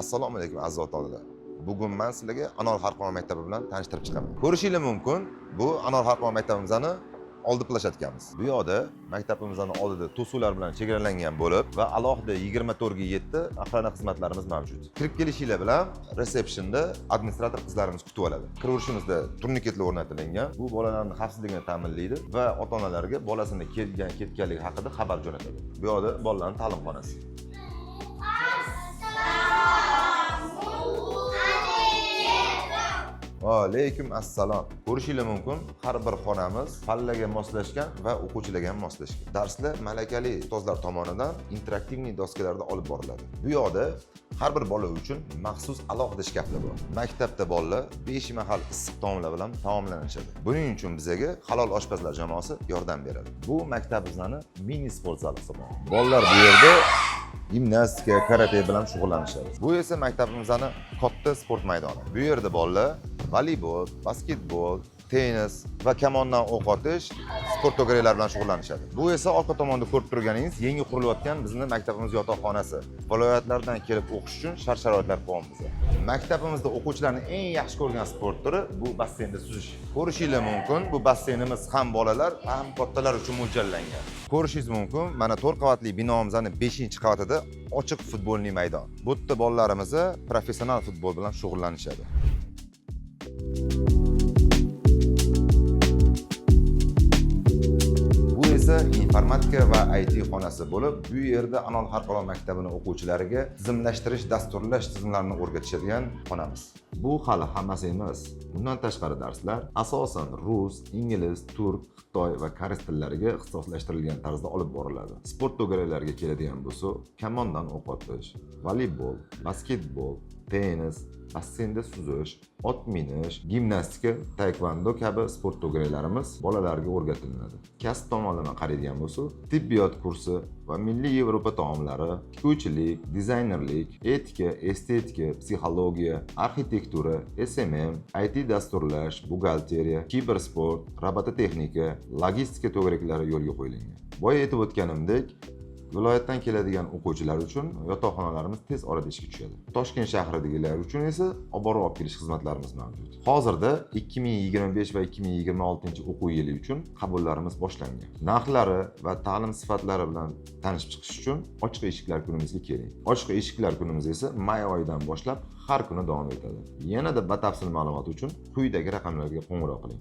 Assalomu alaykum aziz ota-onalar. Bugun men sizlarga Anor Xalqaro maktabi bilan tanishtirib chiqaman. Ko'rishingiz mumkin, bu Anor Xalqaro maktabimizni oldi plashadkamiz. Bu yoqda maktabimizning oldida to'suvlar bilan chegaralangan bo'lib va alohida 24 ga 7 охрана xizmatlarimiz mavjud. Kirib kelishinglar bilan resepsiyonda administrator qizlarimiz kutib oladi. Kirishimizda turniketlar o'rnatilgan. Bu bolalarning xavfsizligini ta'minlaydi va ota-onalarga bolasini ketganligi haqida xabar jo'natadi. Bu yoqda bolalarning ta'lim xonasi. Alaykum assalom. Ko'rishingiz mumkin, har bir xonamiz pallaga moslashgan va o'quvchilarga ham moslashgan. Darslar malakali ustozlar tomonidan interaktivniy doskalarda olib boriladi. Bu yoqda har bir bola uchun maxsus alohida shkaflar bor. Maktabda bolalar 5 mahal issiq taomlar bilan taomlanishadi. Buning uchun bizga halol oshpazlar jamoasi yordam beradi. Bu maktabimizning mini sport zali hisoblanadi. Bolalar bu yerda gimnastika, karate bilan shug'ullanishadi. Bu esa maktabimizning katta sport maydoni. Bu yerda bolalar voleybol, basketbol, tennis va kamondan o'q otish sport to'garaklar bilan shug'ullanishadi. Bu esa orqa tomonda ko'rib turganingiz yangi qurilayotgan bizning maktabimiz yotoqxonasi. Viloyatlardan kelib o'qish uchun shart-sharoitlar qo'yamiz. Maktabimizda o'quvchilarning eng yaxshi ko'rgan sport turi bu basseynda suzish. Ko'rishingiz mumkin, bu basseynimiz ham bolalar, ham kattalar uchun mo'ljallangan. Ko'rishingiz mumkin, mana 4 qavatli binomizning 5-qavatida ochiq futbolli maydon. Bu yerda bolalarimiz professional futbol bilan shug'ullanishadi. Informatika va IT xonasi bo'lib, bu yerda Anor Xalqaro maktabining o'quvchilariga tizimlashtirish, dasturlash tizimlarini o'rgatishadigan xonamiz. Bu hali hammasi emas. Bundan tashqari darslar asosan rus, ingliz, turk, xitoy va koreys tillariga ixtisoslashtirilgan tarzda olib boriladi. Sport to'garaklariga keladigan bo'lsa, kamondan o'q otish, voleybol, basketbol, tennis, basseynda suzish, ot minish, gimnastika, taekvondo kabi sport to'garaklarimiz bolalarga o'rgatiladi. Kasb tomonlama qaraydigan bo'lsa, tibbiyot kursi va milliy Yevropa taomlari, tikuvchilik, dizaynerlik, etika, estetika, psixologiya, arxitektura, SMM, IT dasturlash, buxgalteriya, kibersport, robototexnika, logistika to'garaklari yo'lga qo'yilgan. Boya aytib o'tganimdek, viloyatdan keladigan o'quvchilar uchun yotoqxonalarimiz tez orada ishga tushadi. Toshkent shahridagilar uchun esa olib borib olib kelish xizmatlarimiz mavjud. Hozirda 2025 va 2026 o'quv yili uchun qabullarimiz boshlangan. Narxlari va ta'lim sifatlari bilan tanishib chiqish uchun ochiq eshiklar kunimizga keling. Ochiq eshiklar kunimiz esa may oyidan boshlab har kuni davom etadi. Yanada batafsil ma'lumot uchun quyidagi raqamlarga qo'ng'iroq qiling.